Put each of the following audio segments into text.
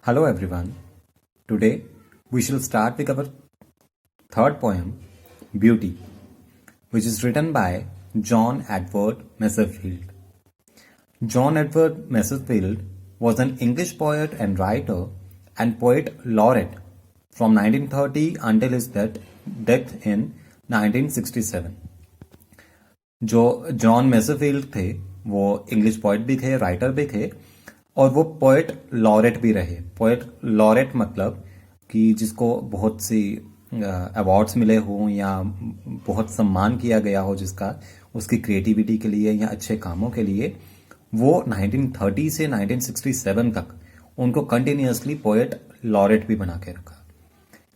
Hello everyone. Today we shall start with our third poem, Beauty, which is written by John Edward Masserfield. John Edward Masserfield was an English poet and writer and poet laureate from 1930 until his death in 1967. जो John मैसेफील्ड थे वो English poet भी थे, writer भी थे और वो poet laureate भी रहे। पोएट लॉरेट मतलब कि जिसको बहुत सी अवार्ड्स मिले हों या बहुत सम्मान किया गया हो जिसका उसकी क्रिएटिविटी के लिए या अच्छे कामों के लिए, वो 1930 से 1967 तक उनको कंटिन्यूसली पोएट लॉरेट भी बना के रखा।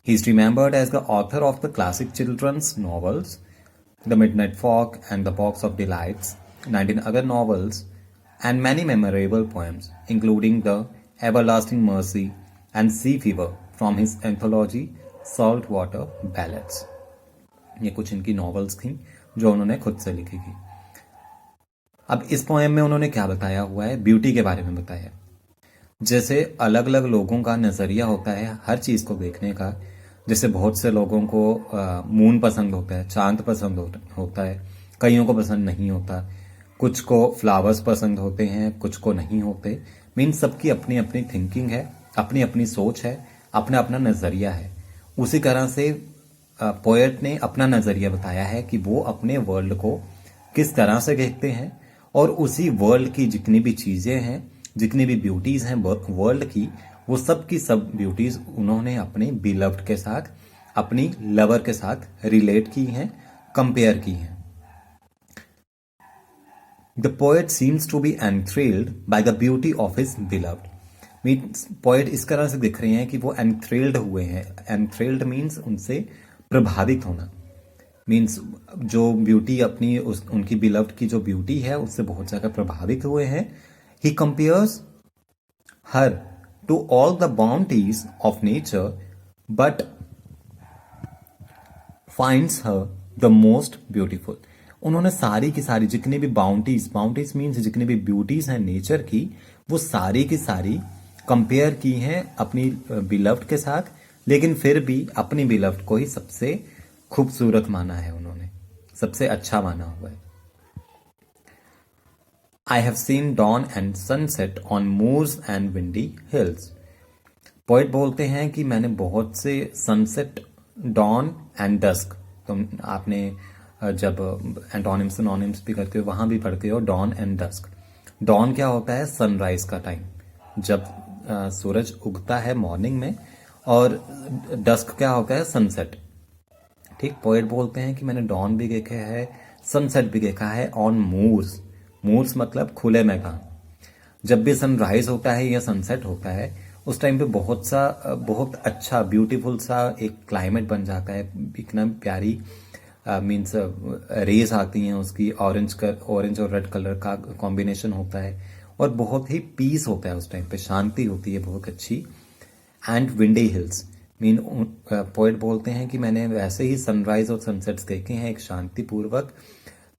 He is remembered as the author of the classic children's novels The Midnight Fog and The Box of Delights, 19 other novels, and many memorable poems, including The Everlasting Mercy and Sea Fever from his anthology Saltwater Ballads. ये कुछ इनकी novels थी जो उन्होंने खुद से लिखी थी। अब इस पोएम में उन्होंने क्या बताया हुआ है, ब्यूटी के बारे में बताया। जैसे अलग अलग लोगों का नज़रिया होता है हर चीज़ को देखने का। जैसे बहुत से लोगों को मून पसंद होता है, चांद पसंद होता है, कईयों को पसंद नहीं होता, कुछ को फ्लावर्स पसंद होते हैं, कुछ को नहीं होते। मीन्स सबकी अपनी अपनी थिंकिंग है, अपनी अपनी सोच है, अपना अपना नज़रिया है। उसी तरह से पोएट ने अपना नज़रिया बताया है कि वो अपने वर्ल्ड को किस तरह से देखते हैं और उसी वर्ल्ड की जितनी भी चीज़ें हैं, जितनी भी ब्यूटीज़ हैं वर्ल्ड की, वो सब की सब ब्यूटीज उन्होंने अपने बिलव्ड के साथ, अपनी लवर के साथ रिलेट की हैं, कंपेयर की हैं। The poet seems to be enthralled by the beauty of his beloved. Means poet इस तरह से दिख रहे हैं कि वो एनथ्रिल्ड हुए हैं। एनथ्रिल्ड मीन्स उनसे प्रभावित होना। मीन्स जो ब्यूटी अपनी उनकी बिलव्ड की जो ब्यूटी है उससे बहुत ज़्यादा प्रभावित हुए हैं। He compares her to all the bounties of nature, but finds her the most beautiful. उन्होंने सारी की सारी जितनी भी बाउंटीज मीन्स जितनी भी ब्यूटीज हैं नेचर की, वो सारी की सारी कंपेयर की हैं अपनी बिलव्ड के साथ, लेकिन फिर भी अपनी बिलव्ड को ही सबसे खूबसूरत माना है, उन्होंने सबसे अच्छा माना हुआ है। I have seen dawn and sunset on moors and windy hills. Poet बोलते हैं कि मैंने बहुत से सनसेट, डॉन एंड डस्क, तो आपने जब एंटोनिम्स सिनोनिम्स भी करते हो वहां भी पढ़ते हो डॉन एंड डस्क। डॉन क्या होता है? सनराइज का टाइम, जब सूरज उगता है मॉर्निंग में, और डस्क क्या होता है? सनसेट। ठीक, पोइट बोलते हैं कि मैंने डॉन भी देखा है, सनसेट भी देखा है ऑन मूर्स। मूर्स मतलब खुले मैदान। जब भी सनराइज होता है या सनसेट होता है उस टाइम पे बहुत अच्छा ब्यूटीफुल सा एक क्लाइमेट बन जाता है। इतना प्यारी मीन्स रेज आती हैं उसकी, ऑरेंज और रेड कलर का कॉम्बिनेशन होता है और बहुत ही पीस होता है उस टाइम पे, शांति होती है बहुत अच्छी। And windy hills mean poet बोलते हैं कि मैंने वैसे ही सनराइज और सनसेट्स देखे हैं एक शांतिपूर्वक,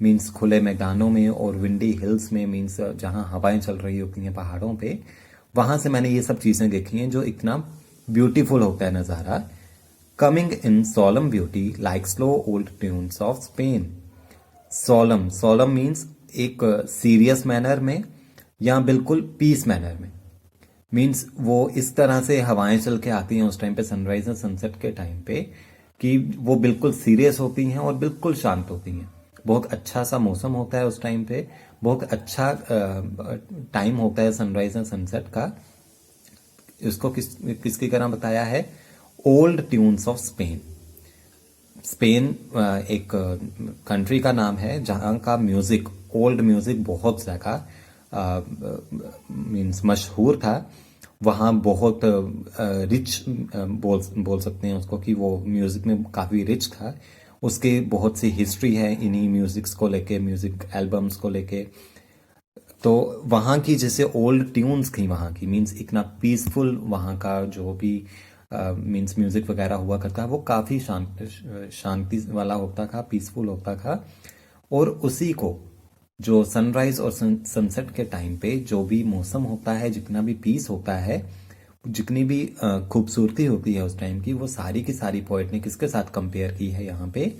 मीन्स खुले मैदानों में, और विंडी हिल्स में मीन्स जहाँ हवाएं चल रही होती हैं पहाड़ों पे, वहां से मैंने ये सब चीजें देखी हैं जो इतना ब्यूटीफुल होता है नज़ारा। Coming in solemn beauty like slow old tunes of Spain. Solemn means एक सीरियस मैनर में या बिल्कुल पीस मैनर में। मीन्स वो इस तरह से हवाएं चल के आती हैं उस टाइम पे सनराइज और सनसेट के टाइम पे कि वो बिल्कुल सीरियस होती हैं और बिल्कुल शांत होती हैं। बहुत अच्छा सा मौसम होता है उस टाइम पे, बहुत अच्छा टाइम होता है सनराइज एंड सनसेट का। इसको किसकी तरह बताया है? Old tunes of Spain. Spain एक कंट्री का नाम है जहाँ का म्यूजिक, ओल्ड म्यूजिक बहुत ज्यादा मीन्स मशहूर था। वहाँ बहुत रिच बोल सकते हैं उसको कि वो म्यूजिक में काफी रिच था। उसके बहुत सी हिस्ट्री है इन्हीं म्यूजिक्स को लेके, म्यूजिक एल्बम्स को लेके। तो वहाँ की जैसे ओल्ड ट्यून्स थी वहाँ की, मीन्स इतना पीसफुल वहाँ का जो भी मीन्स म्यूजिक वगैरह हुआ करता वो काफ़ी शांति वाला होता था, पीसफुल होता था। और उसी को जो सनराइज और सनसेट के टाइम पे जो भी मौसम होता है, जितना भी पीस होता है, जितनी भी खूबसूरती होती है उस टाइम की, वो सारी की सारी पोएट ने किसके साथ कंपेयर की है यहाँ पे?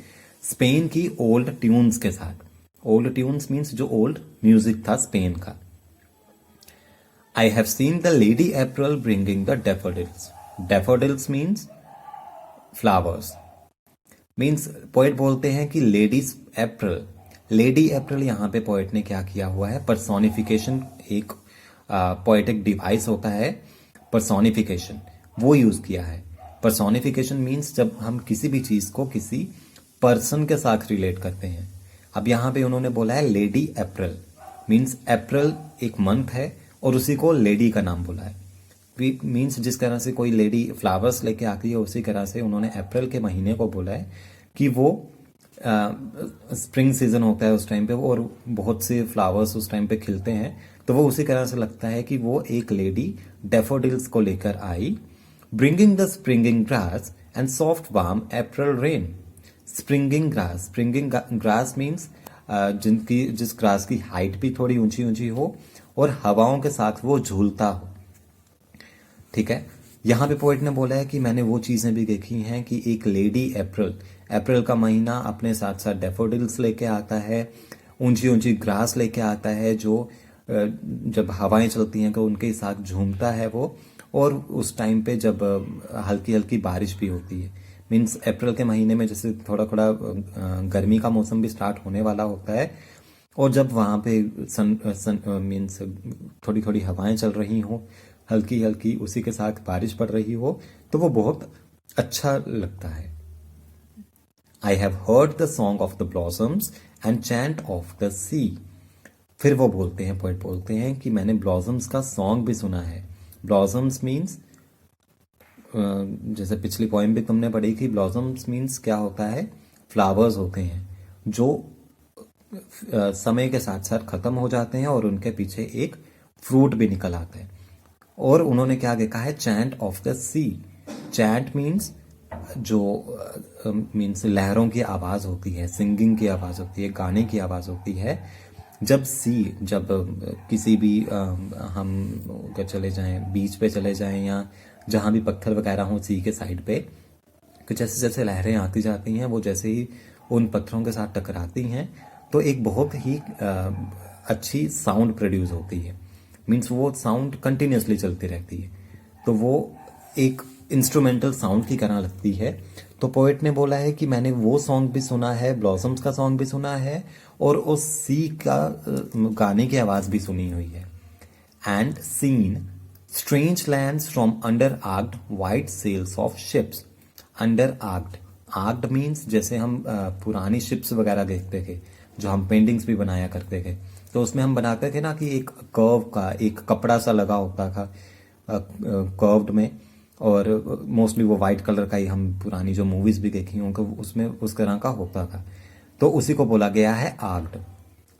स्पेन की ओल्ड ट्यून्स के साथ। ओल्ड ट्यून्स मीन्स जो ओल्ड म्यूजिक था स्पेन का। I have seen the lady April bringing the daffodils. Daffodils means flowers. Means poet बोलते हैं कि लेडीज अप्रैल, लेडी अप्रैल यहाँ पे पोएट ने क्या किया हुआ है? पर्सोनिफिकेशन, एक पोएटिक डिवाइस होता है पर्सोनिफिकेशन, वो यूज किया है। पर्सोनिफिकेशन मीन्स जब हम किसी भी चीज को किसी पर्सन के साथ रिलेट करते हैं। अब यहाँ पे उन्होंने बोला है लेडी अप्रैल, मीन्स अप्रैल एक मंथ है और उसी को लेडी का नाम बोला है। मीन्स जिस तरह से कोई लेडी फ्लावर्स लेके आती है, उसी तरह से उन्होंने अप्रैल के महीने को बोला है कि वो स्प्रिंग सीजन होता है उस टाइम पे, और बहुत से फ्लावर्स उस टाइम पे खिलते हैं, तो वो उसी तरह से लगता है कि वो एक लेडी डेफोडिल्स को लेकर आई। Bringing the springing grass and soft warm April rain. Springing grass means जिस ग्रास की हाइट भी थोड़ी ऊंची ऊंची हो और हवाओं के साथ वो झूलता हो। ठीक है, यहाँ पे पोएट ने बोला है कि मैंने वो चीजें भी देखी हैं कि एक लेडी अप्रैल, अप्रैल का महीना अपने साथ साथ डेफोडिल्स लेके आता है, ऊंची ऊंची ग्रास लेके आता है, जो जब हवाएं चलती हैं तो उनके साथ झूमता है वो, और उस टाइम पे जब हल्की हल्की बारिश भी होती है। मीन्स अप्रैल के महीने में जैसे थोड़ा थोड़ा गर्मी का मौसम भी स्टार्ट होने वाला होता है, और जब वहाँ पे मीन्स थोड़ी थोड़ी हवाएं चल रही हो हल्की हल्की, उसी के साथ बारिश पड़ रही हो, तो वो बहुत अच्छा लगता है। I have heard the song of the blossoms and chant of the sea. फिर वो बोलते हैं, पोएट बोलते हैं कि मैंने ब्लॉसम्स का सॉन्ग भी सुना है। ब्लॉसम्स मीन्स जैसे पिछली पोएम भी तुमने पढ़ी थी, ब्लॉसम्स मीन्स क्या होता है? फ्लावर्स होते हैं जो समय के साथ साथ खत्म हो जाते हैं और उनके पीछे एक फ्रूट भी निकल आता है। और उन्होंने क्या लिखा है? Chant of the sea. Chant means जो मीन्स लहरों की आवाज होती है, सिंगिंग की आवाज होती है, गाने की आवाज होती है। जब किसी भी हम चले जाएं, बीच पे चले जाएं या जहां भी पत्थर वगैरह हो सी के साइड पे, तो जैसे जैसे लहरें आती जाती हैं, वो जैसे ही उन पत्थरों के साथ टकराती हैं तो एक बहुत ही अच्छी साउंड प्रोड्यूस होती है। मीन्स वो साउंड कंटिन्यूसली चलती रहती है, तो वो एक इंस्ट्रूमेंटल साउंड की तरह लगती है। तो पोएट ने बोला है कि मैंने वो सॉन्ग भी सुना है, ब्लॉसम्स का सॉन्ग भी सुना है, और उस सी का गाने की आवाज भी सुनी हुई है। And seen strange lands from under arched white sails of ships. Under arched, arched means जैसे हम पुरानी शिप्स वगैरह देखते थे, जो हम पेंटिंग्स भी बनाया करते थे, तो उसमें हम बनाते थे ना कि एक कर्व का एक कपड़ा सा लगा होता था कर्व्ड में, और मोस्टली वो वाइट कलर का ही, हम पुरानी जो मूवीज भी देखी होंगे उसमें उस तरह का होता था, तो उसी को बोला गया है आर्क्ड।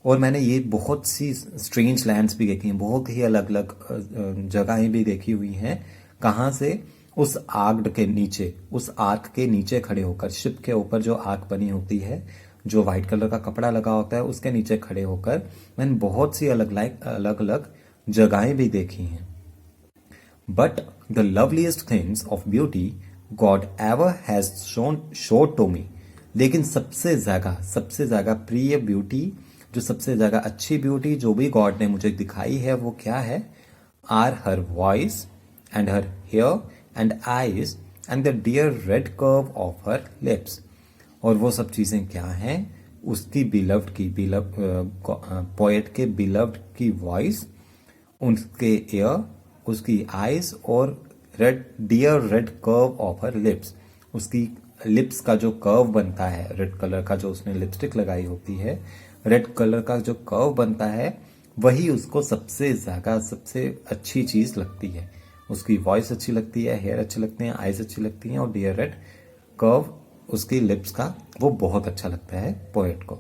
और मैंने ये बहुत सी स्ट्रेंज लैंड्स भी देखी हैं, बहुत ही अलग अलग जगहें भी देखी हुई हैं। कहाँ से? उस आर्क्ड के नीचे, उस आर्क के नीचे खड़े होकर, शिप के ऊपर जो आर्क बनी होती है, जो व्हाइट कलर का कपड़ा लगा होता है, उसके नीचे खड़े होकर मैंने बहुत सी अलग अलग जगहें भी देखी हैं। But the loveliest things of beauty God ever has showed to me. लेकिन सबसे ज्यादा प्रिय ब्यूटी, जो सबसे ज्यादा अच्छी ब्यूटी जो भी गॉड ने मुझे दिखाई है, वो क्या है? Are her voice and her hair and eyes and the dear red curve of her lips. और वो सब चीजें क्या हैं? उसकी पोएट के बिलव्ड की वॉइस, उनके एयर, उसकी आईज, और dear red curve of her lips. उसकी लिप्स का जो कर्व बनता है, रेड कलर का जो उसने लिपस्टिक लगाई होती है, रेड कलर का जो कर्व बनता है, वही उसको सबसे अच्छी चीज लगती है। उसकी वॉइस अच्छी लगती है, हेयर अच्छे लगते हैं, आईज अच्छी लगती हैं, और डियर रेड कर्व उसकी लिप्स का वो बहुत अच्छा लगता है पोएट को।